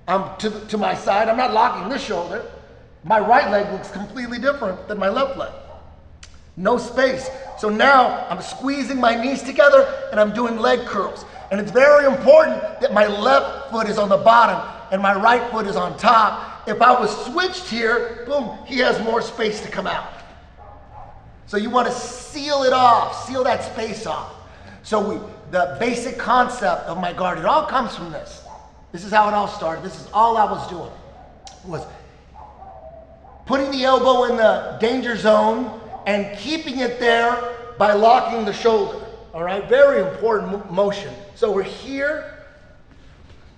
I'm to my side. I'm not locking this shoulder. My right leg looks completely different than my left leg. No space. So now I'm squeezing my knees together and I'm doing leg curls. And it's very important that my left foot is on the bottom and my right foot is on top. If I was switched here, boom, he has more space to come out. So you want to seal it off, seal that space off. So the basic concept of my guard, it all comes from this. This is how it all started. This is all I was doing, was putting the elbow in the danger zone and keeping it there by locking the shoulder. All right, very important motion. So we're here,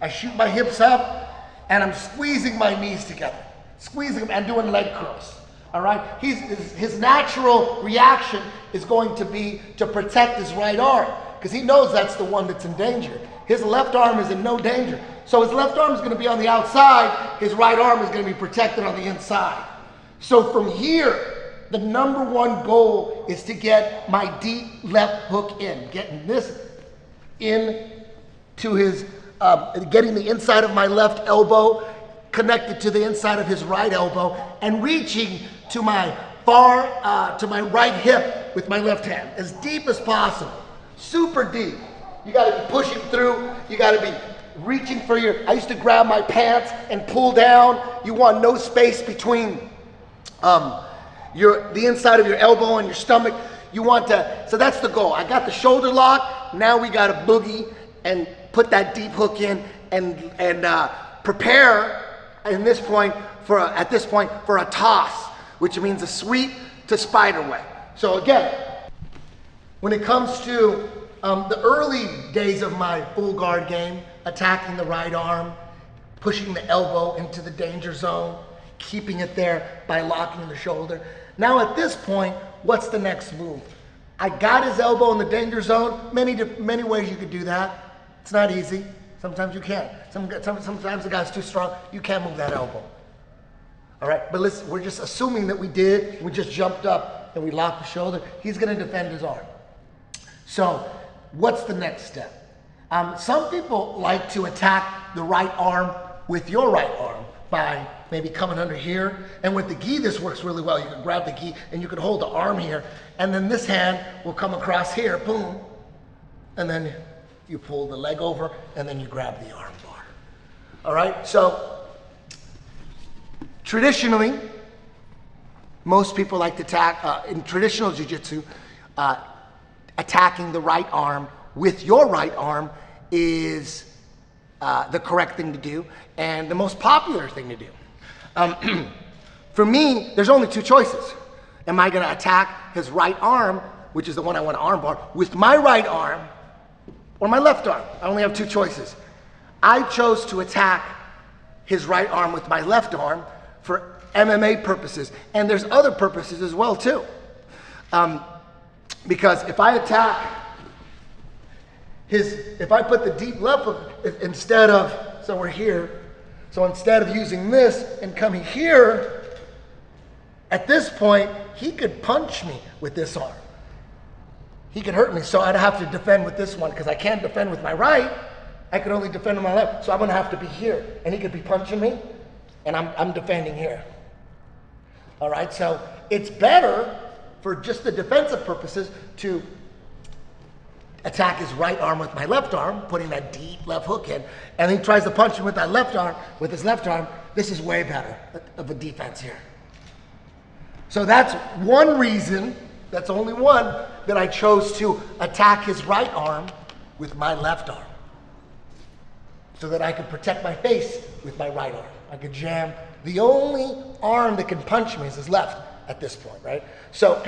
I shoot my hips up, and I'm squeezing my knees together, squeezing them and doing leg curls. All right, his natural reaction is going to be to protect his right arm because he knows that's the one that's in danger. His left arm is in no danger. So his left arm is going to be on the outside, his right arm is going to be protected on the inside. So from here, the number one goal is to get my deep left hook in, getting this in to his, getting the inside of my left elbow connected to the inside of his right elbow and reaching to my to my right hip with my left hand, as deep as possible, super deep. You gotta be pushing through, you gotta be reaching for I used to grab my pants and pull down. You want no space between the inside of your elbow and your stomach. You want to, so that's the goal. I got the shoulder lock, now we got to boogie and put that deep hook in and prepare at this point for a toss, which means a sweep to spider web. So again, when it comes to the early days of my full guard game, attacking the right arm, pushing the elbow into the danger zone, keeping it there by locking the shoulder. Now at this point, what's the next move? I got his elbow in the danger zone. Many ways you could do that. It's not easy. Sometimes you can't. Sometimes the guy's too strong. You can't move that elbow. All right, but listen, we're just assuming that we did. We just jumped up and we locked the shoulder. He's going to defend his arm. So what's the next step? Some people like to attack the right arm with your right arm by maybe coming under here. And with the gi, this works really well. You can grab the gi and you can hold the arm here. And then this hand will come across here, boom. And then you pull the leg over and then you grab the arm bar. All right, so traditionally, most people like to attack, in traditional jiu-jitsu, attacking the right arm with your right arm is the correct thing to do and the most popular thing to do. For me, there's only two choices. Am I gonna attack his right arm, which is the one I want to arm bar, with my right arm or my left arm? I only have two choices. I chose to attack his right arm with my left arm for MMA purposes, and there's other purposes as well too. Because if I attack if I put the deep left hook instead of, so we're here, so instead of using this and coming here, at this point, he could punch me with this arm. He could hurt me, so I'd have to defend with this one because I can't defend with my right. I could only defend with my left, so I'm gonna have to be here, and he could be punching me, and I'm defending here. All right, so it's better for just the defensive purposes to attack his right arm with my left arm, putting that deep left hook in, and he tries to punch him with that left arm, with his left arm. This is way better of a defense here. So that's one reason, that's only one, that I chose to attack his right arm with my left arm, so that I could protect my face with my right arm. I could jam. The only arm that can punch me is his left at this point, right? So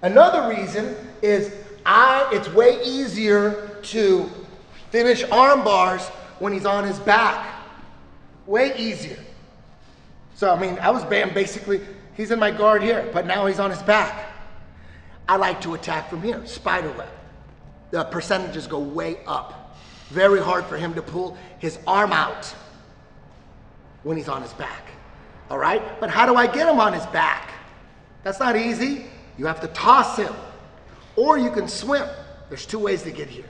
another reason is it's way easier to finish arm bars when he's on his back. Way easier. So, I mean, I was basically, he's in my guard here, but now he's on his back. I like to attack from here, spider web. The percentages go way up. Very hard for him to pull his arm out when he's on his back. All right? But how do I get him on his back? That's not easy. You have to toss him. Or you can swim. There's two ways to get here.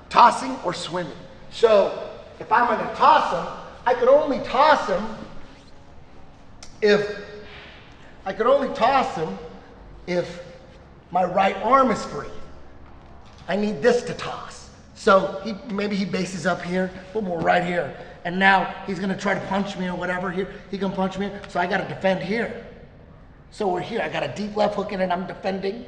Tossing or swimming. So if I'm going to toss him, I could only toss him if my right arm is free. I need this to toss. So maybe he bases up here, boom, we're right here. And now he's gonna try to punch me or whatever here. He can punch me, so I gotta defend here. So we're here, I got a deep left hook in and I'm defending.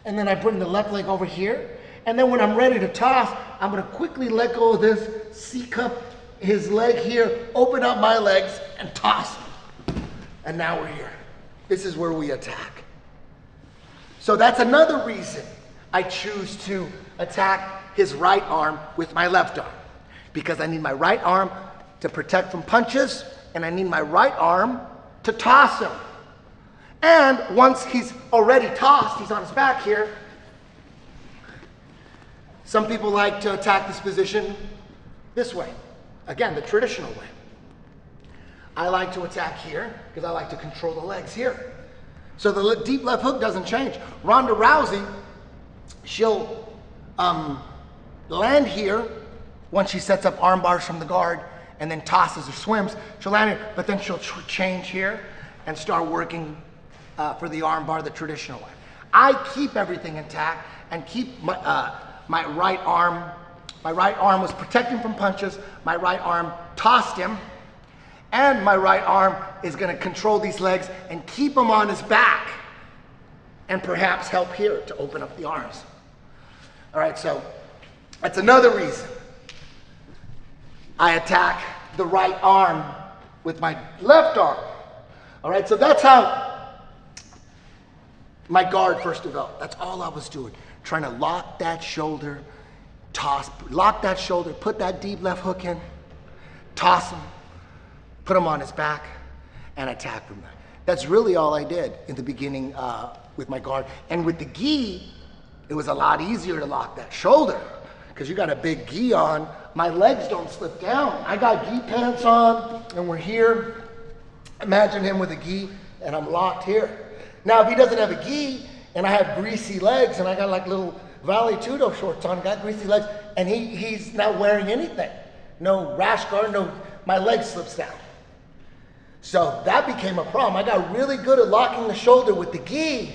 And then I bring the left leg over here. And then when I'm ready to toss, I'm gonna quickly let go of this, C-cup his leg here, open up my legs and toss him. And now we're here. This is where we attack. So that's another reason I choose to attack his right arm with my left arm. Because I need my right arm to protect from punches, and I need my right arm to toss him. And once he's already tossed, he's on his back here. Some people like to attack this position this way. Again, the traditional way. I like to attack here because I like to control the legs here. So the deep left hook doesn't change. Ronda Rousey, she'll land here once she sets up arm bars from the guard and then tosses or swims. She'll land here, but then she'll change here and start working for the arm bar the traditional way. I keep everything intact and keep my right arm. My right arm was protecting from punches. My right arm tossed him. And my right arm is going to control these legs and keep him on his back and perhaps help here to open up the arms. All right, so that's another reason I attack the right arm with my left arm. All right, so that's how my guard first developed. That's all I was doing, trying to lock that shoulder, lock that shoulder, put that deep left hook in, toss him, put him on his back, and attack from there. That's really all I did in the beginning with my guard. And with the gi, it was a lot easier to lock that shoulder because you got a big gi on. My legs don't slip down. I got gi pants on, and we're here. Imagine him with a gi, and I'm locked here. Now, if he doesn't have a gi, and I have greasy legs, and I got like little Valley Tudo shorts on, got greasy legs, and he's not wearing anything. No rash guard, my leg slips down. So that became a problem. I got really good at locking the shoulder with the gi,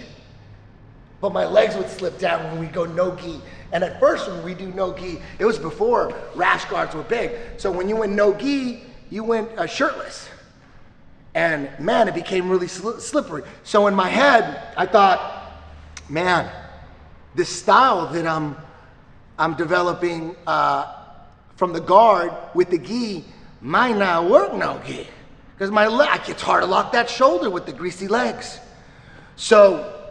but my legs would slip down when we go no gi. And at first when we do no gi, it was before rash guards were big. So when you went no gi, you went shirtless. And man, it became really slippery. So in my head, I thought, man, this style that I'm developing from the guard with the gi might not work no gi. Because it's hard to lock that shoulder with the greasy legs. So,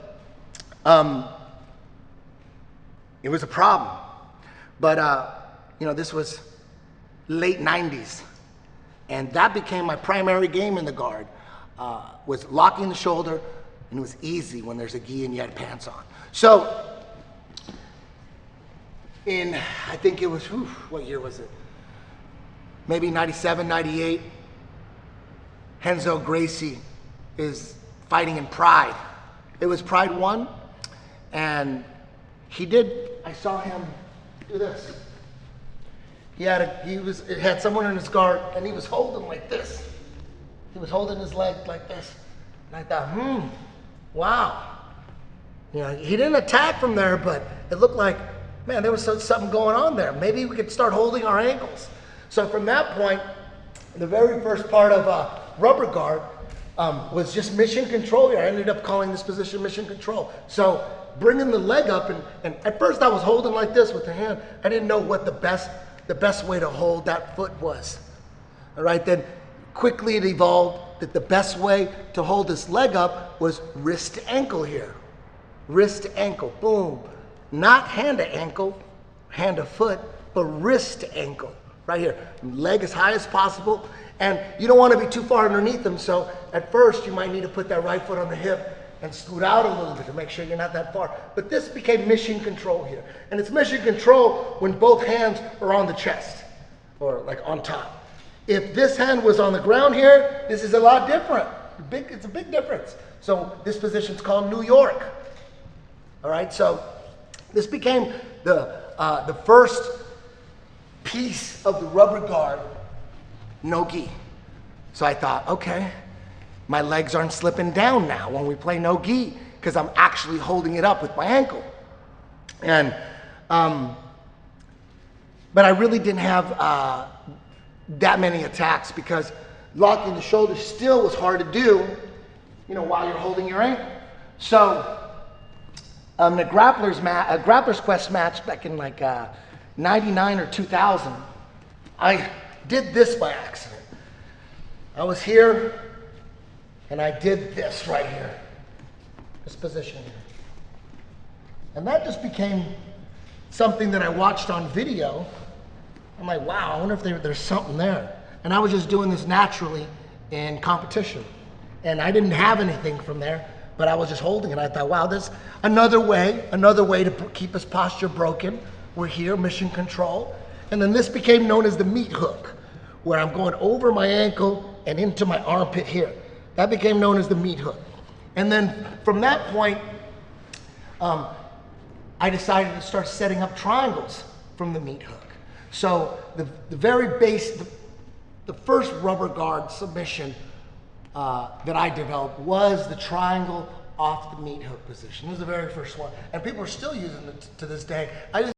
it was a problem. But, this was late 90s. And that became my primary game in the guard, was locking the shoulder, and it was easy when there's a gi and you had pants on. So, I think it was, what year was it? Maybe 97, 98. Renzo Gracie is fighting in Pride. It was Pride 1, and I saw him do this. He had someone in his guard, and he was holding like this. He was holding his leg like this. And I thought, wow. He didn't attack from there, but it looked like, man, there was something going on there. Maybe we could start holding our ankles. So from that point, the very first part of rubber guard was just mission control here. I ended up calling this position mission control. So bringing the leg up, and at first I was holding like this with the hand. I didn't know what the best way to hold that foot was. All right, then quickly it evolved that the best way to hold this leg up was wrist to ankle here. Wrist to ankle, boom. Not hand to ankle, hand to foot, but wrist to ankle, right here. Leg as high as possible. And you don't want to be too far underneath them, so at first you might need to put that right foot on the hip and scoot out a little bit to make sure you're not that far. But this became mission control here. And it's mission control when both hands are on the chest, or like on top. If this hand was on the ground here, this is a lot different. It's a big difference. So this position's called New York. All right, so this became the first piece of the rubber guard no gi. So I thought, okay, my legs aren't slipping down now when we play no gi because I'm actually holding it up with my ankle. And, but I really didn't have that many attacks because locking the shoulder still was hard to do, you know, while you're holding your ankle. So in a Grappler's Quest match back in like 99 or 2000, I did this by accident. I was here and I did this right here, this position here. And that just became something that I watched on video. I'm like, wow, I wonder if there's something there. And I was just doing this naturally in competition. And I didn't have anything from there, but I was just holding it. I thought, wow, there's another way to keep his posture broken. We're here, mission control. And then this became known as the meat hook, where I'm going over my ankle and into my armpit here. That became known as the meat hook. And then from that point, I decided to start setting up triangles from the meat hook. So the very base, the first rubber guard submission that I developed was the triangle off the meat hook position. It was the very first one. And people are still using it to this day.